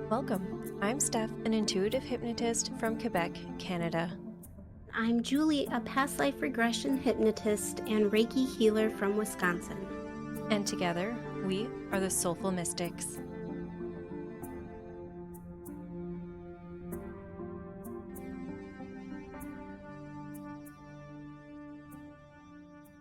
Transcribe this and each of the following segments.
Welcome. I'm Steph, an intuitive hypnotist from Quebec, Canada. I'm Julie, a past life regression hypnotist and Reiki healer from Wisconsin. And together, we are the Soulful Mystics.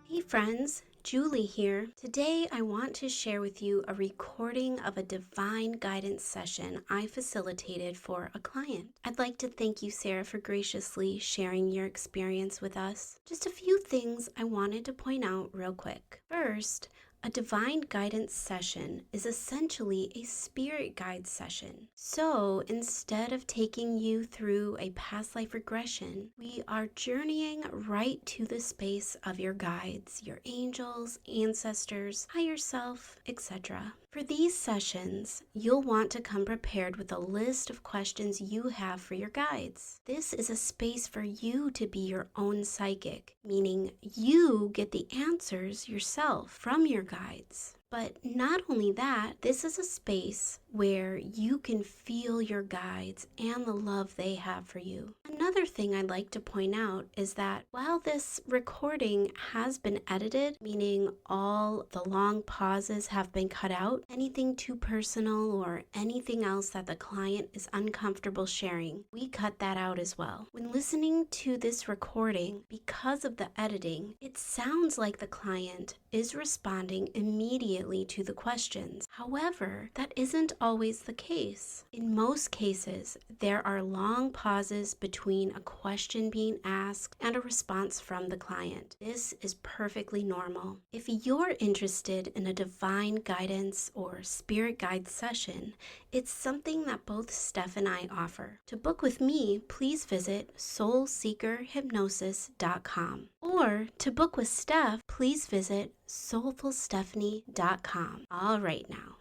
Hey friends, Julie here. Today I want to share with you a recording of a divine guidance session I facilitated for a client. I'd like to thank you, Sarah, for graciously sharing your experience with us. Just a few things I wanted to point out real quick. First, a divine guidance session is essentially a spirit guide session. So instead of taking you through a past life regression, we are journeying right to the space of your guides, your angels, ancestors, higher self, etc. For these sessions, you'll want to come prepared with a list of questions you have for your guides. This is a space for you to be your own psychic, meaning you get the answers yourself from your guides. But not only that, this is a space where you can feel your guides and the love they have for you. Another thing I'd like to point out is that while this recording has been edited, meaning all the long pauses have been cut out, anything too personal or anything else that the client is uncomfortable sharing, we cut that out as well. When listening to this recording, because of the editing, it sounds like the client is responding immediately to the questions. However, that isn't always the case. In most cases, there are long pauses between a question being asked and a response from the client. This is perfectly normal. If you're interested in a divine guidance or spirit guide session, it's something that both Steph and I offer. To book with me, please visit soulseekerhypnosis.com. Or to book with Steph, please visit soulfulstephanie.com. All right now,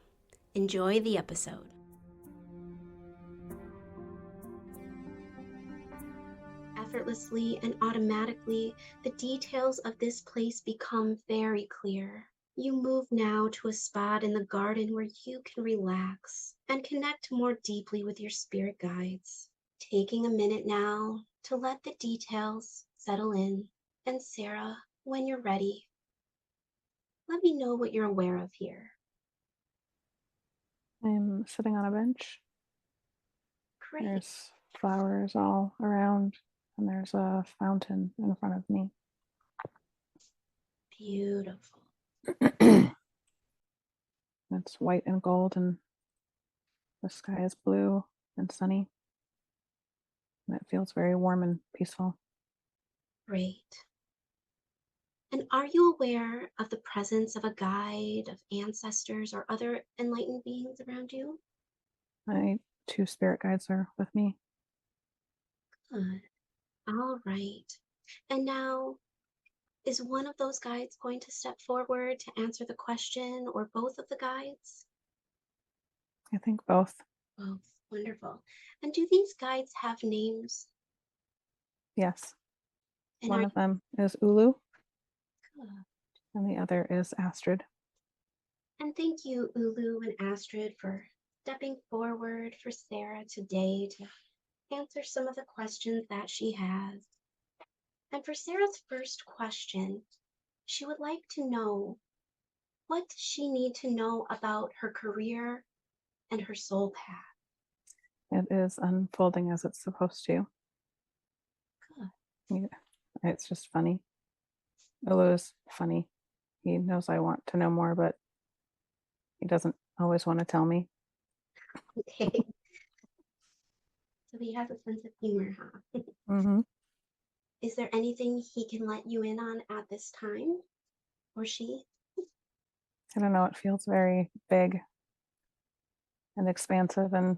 enjoy the episode. Effortlessly and automatically, the details of this place become very clear. You move now to a spot in the garden where you can relax and connect more deeply with your spirit guides. Taking a minute now to let the details settle in. And Sarah, when you're ready, let me know what you're aware of here. I'm sitting on a bench. Great. There's flowers all around, and there's a fountain in front of me. Beautiful. It's white and gold, and the sky is blue and sunny. And it feels very warm and peaceful. Great. And are you aware of the presence of a guide, of ancestors, or other enlightened beings around you? My two spirit guides are with me. Good. All right. And now, is one of those guides going to step forward to answer the question, or both of the guides? I think both. Both. Wonderful. And do these guides have names? Yes. And One of them is Ulu, good. and the other is Astrid. And thank you, Ulu and Astrid, for stepping forward for Sarah today to answer some of the questions that she has. And for Sarah's first question, she would like to know, what does she need to know about her career and her soul path? It is unfolding as it's supposed to. Good. Yeah, it's just funny. Ulu is funny. He knows I want to know more, but he doesn't always want to tell me. Okay. So he has a sense of humor, huh? Mm-hmm. Is there anything he can let you in on at this time? Or she? I don't know, it feels very big and expansive, and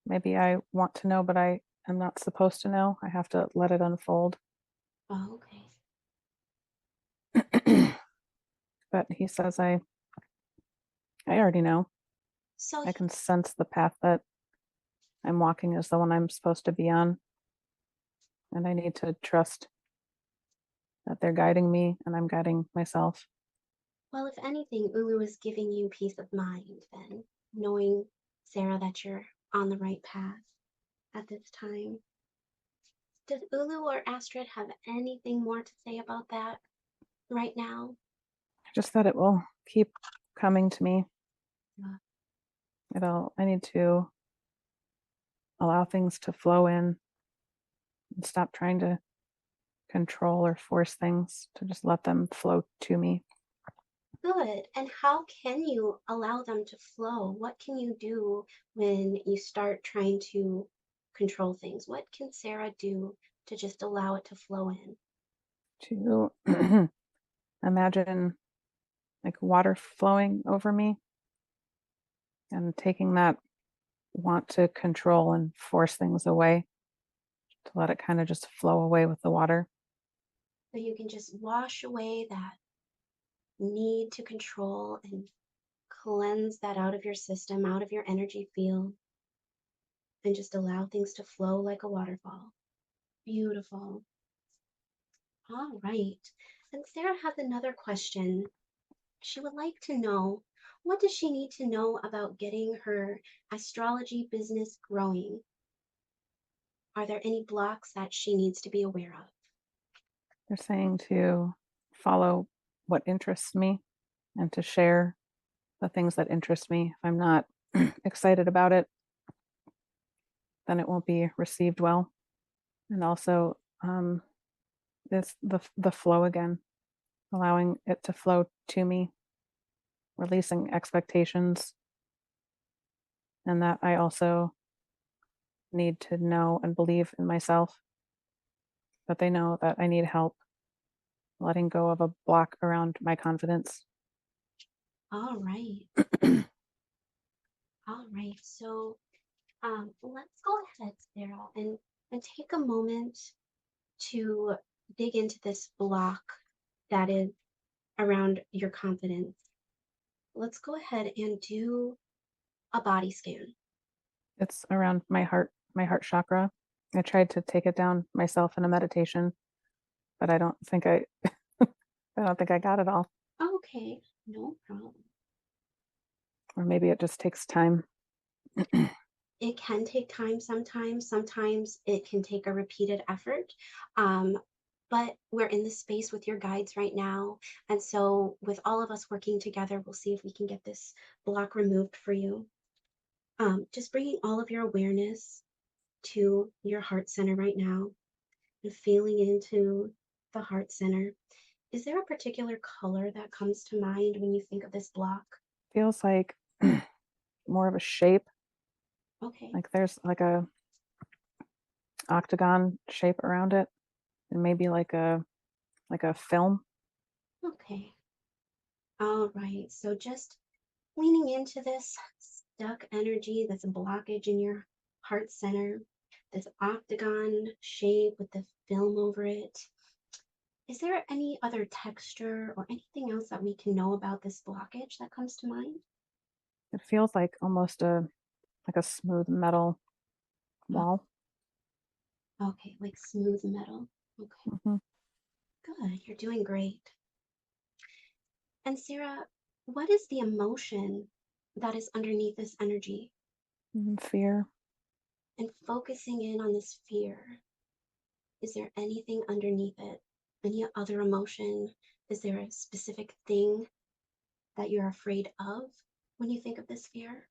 maybe I want to know, but I am not supposed to know. I have to let it unfold. Oh, okay. But he says I already know. So I can sense the path that I'm walking is the one I'm supposed to be on. And I need to trust that they're guiding me and I'm guiding myself. well, if anything, Ulu is giving you peace of mind then, knowing, Sarah, that you're on the right path at this time. Does Ulu or Astrid have anything more to say about that right now? Just that it will keep coming to me. Yeah. I need to allow things to flow in and stop trying to control or force things, to just let them flow to me. Good. And how can you allow them to flow? What can you do when you start trying to control things? What can Sarah do to just allow it to flow in? To imagine like water flowing over me and taking that want to control and force things away, to let it kind of just flow away with the water. So you can just wash away that need to control and cleanse that out of your system, out of your energy field, and just allow things to flow like a waterfall. Beautiful. All right. And Sarah has another question. She would like to know, what does she need to know about getting her astrology business growing? Are there any blocks that she needs to be aware of? They're saying to follow what interests me and to share the things that interest me. If I'm not excited about it, then it won't be received well. And also, this the flow again, allowing it to flow to me, releasing expectations, and that I also need to know and believe in myself, that they know that I need help, letting go of a block around my confidence. All right. All right. So let's go ahead, Sarah, and take a moment to dig into this block that is around your confidence. Let's go ahead and do a body scan. It's around my heart chakra. I tried to take it down myself in a meditation, but I don't think I got it all. Okay, no problem. Or maybe it just takes time. It can take time sometimes. Sometimes it can take a repeated effort. Um, but we're in the space with your guides right now. And so, with all of us working together, we'll see if we can get this block removed for you. Just bringing all of your awareness to your heart center right now and feeling into the heart center. Is there a particular color that comes to mind when you think of this block? Feels like more of a shape, Okay, like there's like a octagon shape around it, and maybe like a film. okay. All right. So just leaning into this stuck energy that's a blockage in your heart center, this octagon shape with the film over it. Is there any other texture or anything else that we can know about this blockage that comes to mind? It feels like almost a smooth metal Oh, wall. okay, like smooth metal. Okay, Hmm. good. You're doing great. And Sarah, what is the emotion that is underneath this energy? Fear. And focusing in on this fear, is there anything underneath it? Any other emotion? Is there a specific thing that you're afraid of when you think of this fear?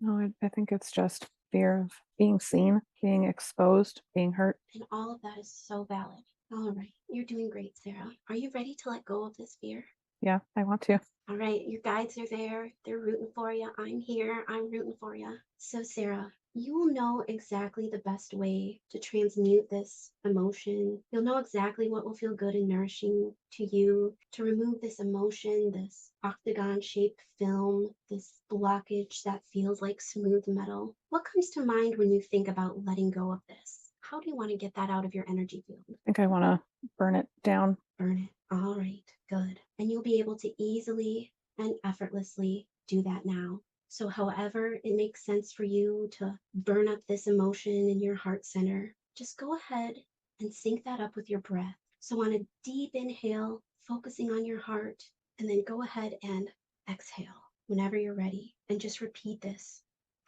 No, I think it's just fear of being seen, being exposed, being hurt. And all of that is so valid. All right, you're doing great, Sarah. Are you ready to let go of this fear? Yeah, I want to. All right, your guides are there. They're rooting for you. I'm here. I'm rooting for you. So, Sarah, you will know exactly the best way to transmute this emotion. You'll know exactly what will feel good and nourishing to you to remove this emotion, this octagon shaped film, this blockage that feels like smooth metal. What comes to mind when you think about letting go of this? How do you want to get that out of your energy field? I think I want to burn it down. Burn it. All right, good. And you'll be able to easily and effortlessly do that now. So, however it makes sense for you to burn up this emotion in your heart center, just go ahead and sync that up with your breath. So, on a deep inhale, focusing on your heart, and then go ahead and exhale whenever you're ready. And just repeat this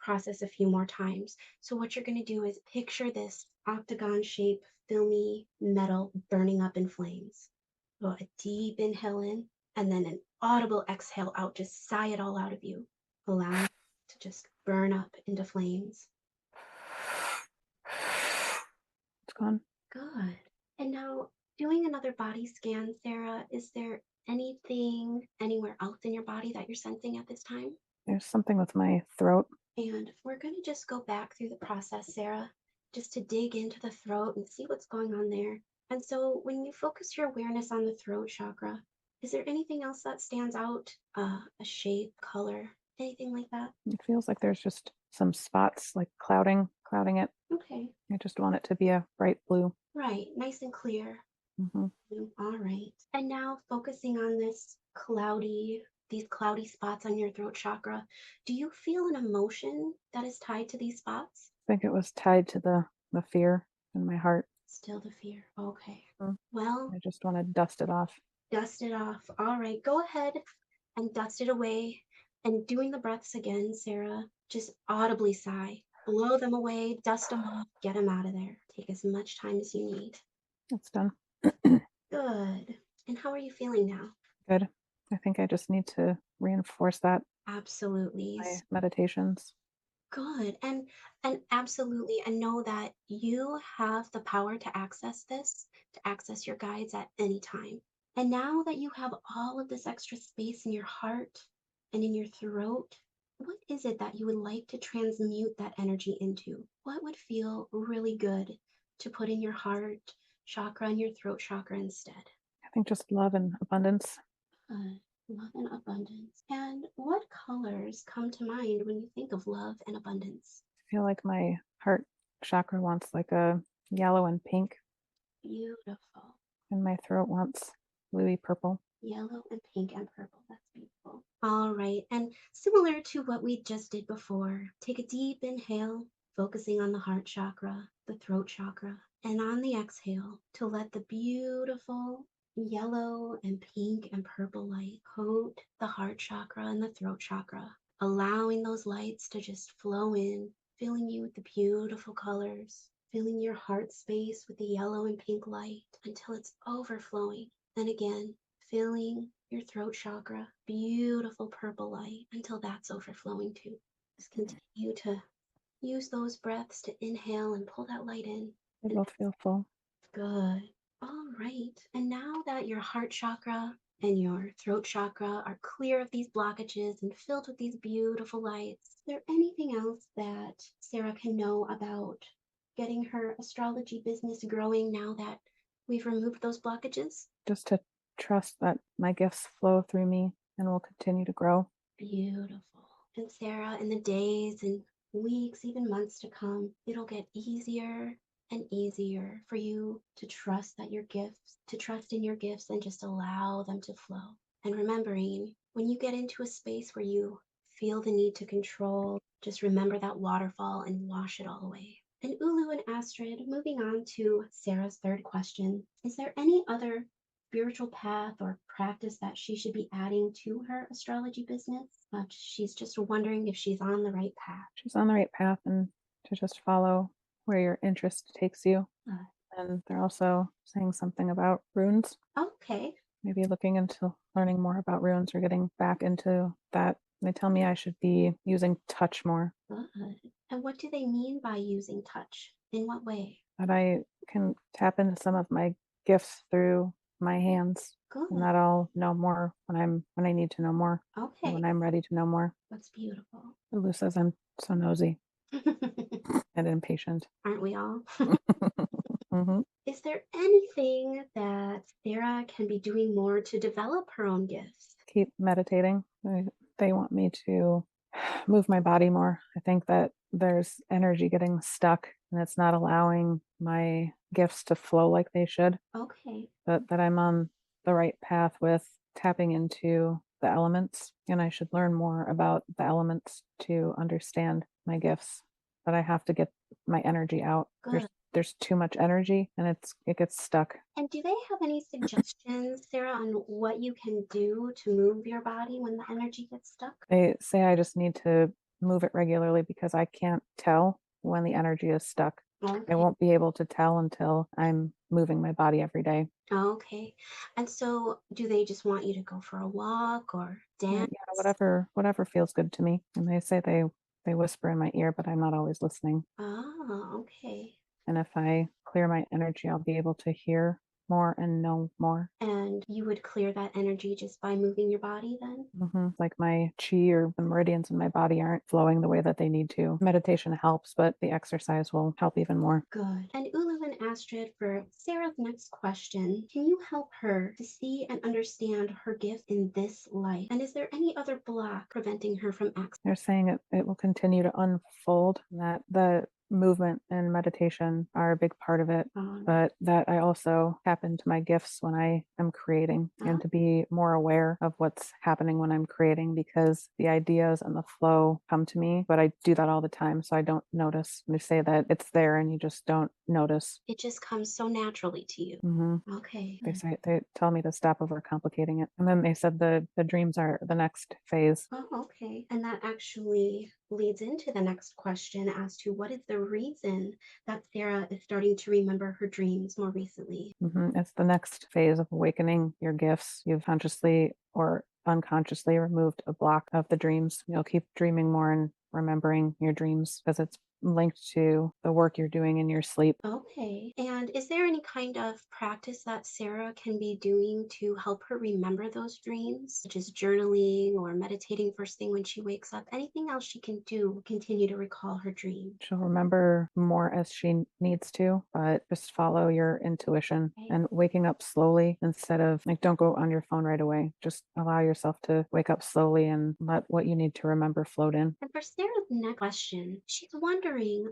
process a few more times. So what you're going to do is picture this octagon shape, filmy metal burning up in flames. So a deep inhale in and then an audible exhale out. Just sigh it all out of you. Allow it to just burn up into flames. It's gone. Good. And now, doing another body scan, Sarah, is there anything anywhere else in your body that you're sensing at this time? There's something with my throat. And we're going to just go back through the process, Sarah, just to dig into the throat and see what's going on there. And so, when you focus your awareness on the throat chakra, is there anything else that stands out? A shape, color, anything like that? It feels like there's just some spots like clouding it. Okay, I just want it to be a bright blue. right, nice and clear. Hmm. All right. And now focusing on these cloudy spots on your throat chakra, do you feel an emotion that is tied to these spots? I think it was tied to the fear in my heart. Still the fear. Okay. Mm. Well, I just want to dust it off. dust it off. All right. Go ahead and dust it away. And doing the breaths again, Sarah, just audibly sigh. Blow them away, dust them off, get them out of there. Take as much time as you need. It's done. Good. And how are you feeling now? Good. I think I just need to reinforce that Absolutely. in my meditations. Good. And absolutely. And know that you have the power to access this, to access your guides at any time. And now that you have all of this extra space in your heart and in your throat, what is it that you would like to transmute that energy into? What would feel really good to put in your heart chakra and your throat chakra instead? I think just love and abundance. Love and abundance. And what colors come to mind when you think of love and abundance? I feel like my heart chakra wants like a yellow and pink, Beautiful. and my throat wants bluey purple. Yellow and pink and purple. That's beautiful. All right. And similar to what we just did before, take a deep inhale, focusing on the heart chakra, the throat chakra, and on the exhale to let the beautiful yellow and pink and purple light coat the heart chakra and the throat chakra, allowing those lights to just flow in, filling you with the beautiful colors, filling your heart space with the yellow and pink light until it's overflowing. And again, filling your throat chakra, beautiful purple light until that's overflowing too. Just continue to use those breaths to inhale and pull that light in. They And both feel full. good. All right. And now that your heart chakra and your throat chakra are clear of these blockages and filled with these beautiful lights, is there anything else that Sarah can know about getting her astrology business growing now that we've removed those blockages? Just to trust that my gifts flow through me and will continue to grow. Beautiful. And Sarah, in the days and weeks, even months to come, it'll get easier and easier for you to trust to trust in your gifts and just allow them to flow. And remembering, when you get into a space where you feel the need to control, just remember that waterfall and wash it all away. And Ulu and Astrid, moving on to Sarah's third question, is there any other spiritual path or practice that she should be adding to her astrology business? She's just wondering if she's on the right path. She's on the right path, and to just follow where your interest takes you. And they're also saying something about runes. Okay. Maybe looking into learning more about runes or getting back into that. They tell me I should be using touch more, Good. And what do they mean by using touch? In what way? that I can tap into some of my gifts through my hands, Good. and that I'll know more when I need to know more, Okay. when I'm ready to know more. That's beautiful. Lulu says I'm so nosy and impatient. Aren't we all? Hmm. Is there anything that Sarah can be doing more to develop her own gifts? Keep meditating. They want me to move my body more. I think that there's energy getting stuck and it's not allowing my gifts to flow like they should. Okay. But that I'm on the right path with tapping into the elements, and I should learn more about the elements to understand my gifts. But I have to get my energy out. Good. There's too much energy and it gets stuck. And do they have any suggestions, Sarah, on what you can do to move your body when the energy gets stuck? They say I just need to move it regularly because I can't tell when the energy is stuck. I Okay. won't be able to tell until I'm moving my body every day. Okay. And so do they just want you to go for a walk or dance? Yeah, whatever feels good to me. And they say they whisper in my ear, but I'm not always listening. Oh, okay. And if I clear my energy, I'll be able to hear more and know more. And you would clear that energy just by moving your body then? Like my chi or the meridians in my body aren't flowing the way that they need to. Meditation helps, but the exercise will help even more. Good. And Ulu and Astrid, for Sarah's next question, can you help her to see and understand her gift in this life? And is there any other block preventing her from accessing? They're saying it will continue to unfold, that the movement and meditation are a big part of it, but that I also tap into my gifts when I am creating and to be more aware of what's happening when I'm creating because the ideas and the flow come to me, but I do that all the time. So I don't notice. They say that it's there and you just don't notice. It just comes so naturally to you. Okay. They tell me to stop overcomplicating it. And then they said the dreams are the next phase. Oh, okay. And that actually leads into the next question as to what is the reason that Sarah is starting to remember her dreams more recently? It's the next phase of awakening your gifts. You've consciously or unconsciously removed a block of the dreams. You'll keep dreaming more and remembering your dreams because it's linked to the work you're doing in your sleep. Okay. And is there any kind of practice that Sarah can be doing to help her remember those dreams, such as journaling or meditating first thing when she wakes up? Anything else she can do to continue to recall her dream? She'll remember more as she needs to, but just follow your intuition and waking up slowly instead of like, don't go on your phone right away. Just allow yourself to wake up slowly and let what you need to remember float in. And for Sarah's next question, she's wondering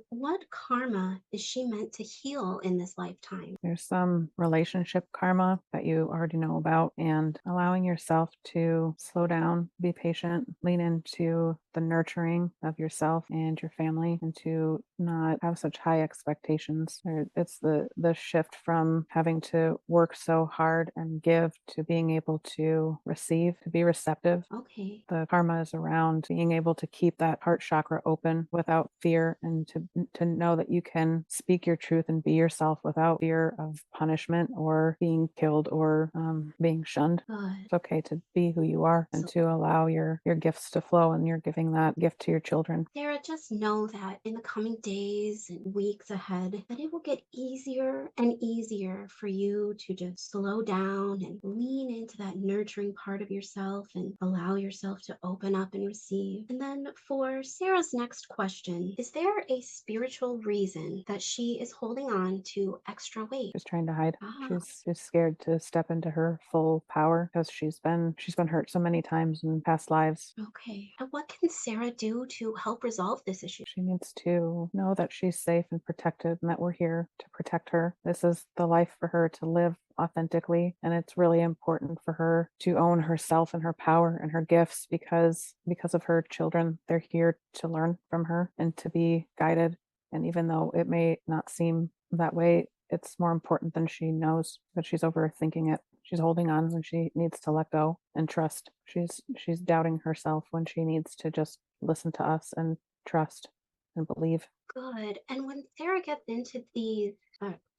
what karma is she meant to heal in this lifetime? There's some relationship karma that you already know about, and allowing yourself to slow down, be patient, lean into the nurturing of yourself and your family, and to not have such high expectations. It's the shift from having to work so hard and give to being able to receive, to be receptive. Okay. The karma is around being able to keep that heart chakra open without fear, and to know that you can speak your truth and be yourself without fear of punishment or being killed or being shunned. Good. It's okay to be who you are and to allow your gifts to flow, and you're giving that gift to your children. Sarah, just know that in the coming days and weeks ahead, that it will get easier and easier for you to just slow down and lean into that nurturing part of yourself and allow yourself to open up and receive. And then for Sarah's next question, is there a spiritual reason that she is holding on to extra weight? She's trying to hide. Ah, She's scared to step into her full power because she's been hurt so many times in past lives. okay. And what can Sarah do to help resolve this issue? She needs to know that she's safe and protected and that we're here to protect her. This is the life for her to live authentically, and it's really important for her to own herself and her power and her gifts because of her children. They're here to learn from her and to be guided. And even though it may not seem that way, it's more important than she knows that she's overthinking it. She's holding on when she needs to let go and trust. She's doubting herself when she needs to just listen to us and trust and believe. Good. And when Sarah gets into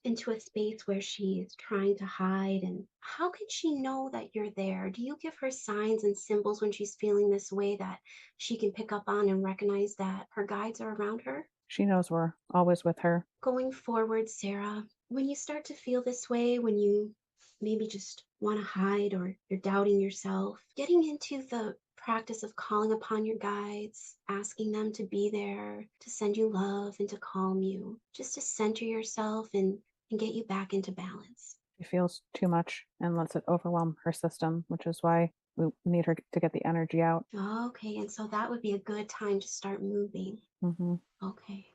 into a space where she's trying to hide, and how can she know that you're there? Do you give her signs and symbols when she's feeling this way that she can pick up on and recognize that her guides are around her? She knows we're always with her. Going forward, Sarah, when you start to feel this way, when you maybe just want to hide or you're doubting yourself, getting into the practice of calling upon your guides, asking them to be there, to send you love and to calm you, just to center yourself and get you back into balance. She feels too much and lets it overwhelm her system, which is why we need her to get the energy out. Okay, and so that would be a good time to start moving. hmm Okay,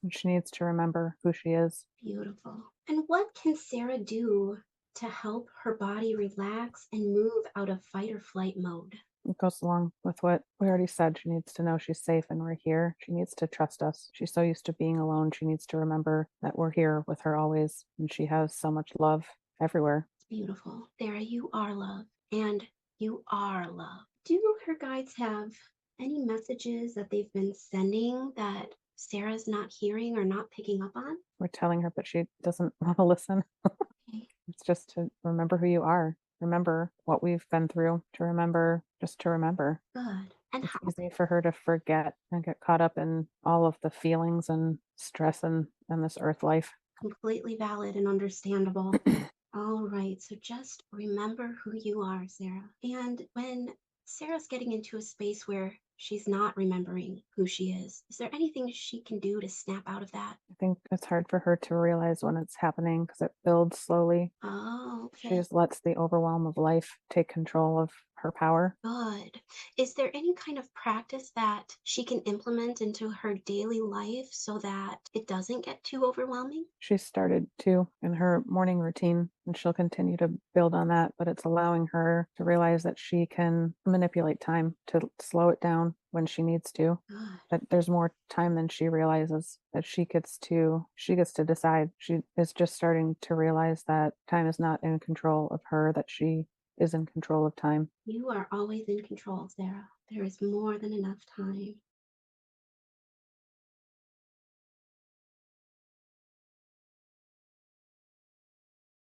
And she needs to remember who she is. beautiful. And what can Sarah do to help her body relax and move out of fight or flight mode? It goes along with what we already said. She needs to know she's safe and we're here. She needs to trust us. She's so used to being alone. She needs to remember that we're here with her always. And she has so much love everywhere. It's beautiful. Sarah, you are love, and you are love. Do her guides have Any messages that they've been sending that Sarah's not hearing or not picking up on? We're telling her, but she doesn't want to listen. Okay, It's just to remember who you are, remember what we've been through, to remember, just to remember. good. And It's how? easy for her to forget and get caught up in all of the feelings and stress and this earth life. Completely valid and understandable. All right, so just remember who you are, Sarah. And when Sarah's getting into a space where she's not remembering who she is there anything she can do to snap out of that? I think it's hard for her to realize when it's happening because it builds slowly. Oh, She okay. just lets the overwhelm of life take control of her power. Good. Is there any kind of practice that she can implement into her daily life so that it doesn't get too overwhelming? She started to in her morning routine, and she'll continue to build on that, but it's allowing her to realize that she can manipulate time to slow it down when she needs to. Good. That there's more time than she realizes, that she gets to decide. She is just starting to realize that time is not in control of her, that she is in control of time. You are always in control, Sarah. There is more than enough time.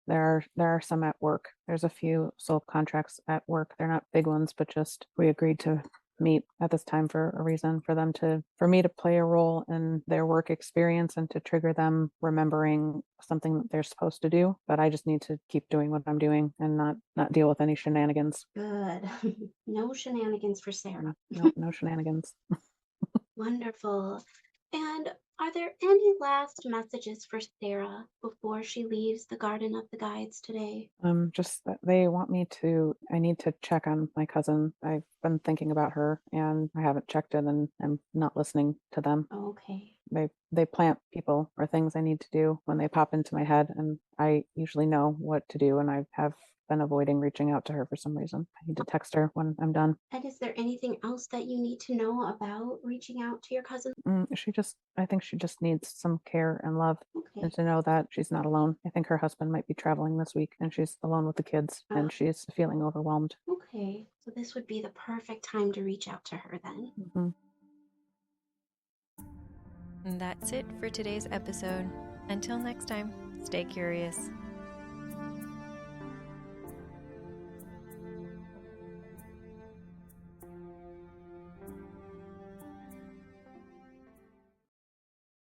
There are some at work. There's a few soul contracts at work. They're not big ones, but just we agreed to meet at this time for a reason, for me to play a role in their work experience and to trigger them remembering something that they're supposed to do. But I just need to keep doing what I'm doing and not deal with any shenanigans. Good. No shenanigans for Sarah. No, no shenanigans. Wonderful. And are there any last messages for Sarah before she leaves the Garden of the Guides today? Just that I need to check on my cousin. I've been thinking about her and I haven't checked in and I'm not listening to them. Okay. They plant people or things I need to do when they pop into my head, and I usually know what to do, and I have been avoiding reaching out to her for some reason. I need to text her when I'm done. And is there anything else that you need to know about reaching out to your cousin? I think she just needs some care and love, and Okay. to know that she's not alone. I think her husband might be traveling this week and she's alone with the kids Uh, and she's feeling overwhelmed. okay. So this would be the perfect time to reach out to her then. Mhm. And that's it for today's episode. Until next time, stay curious.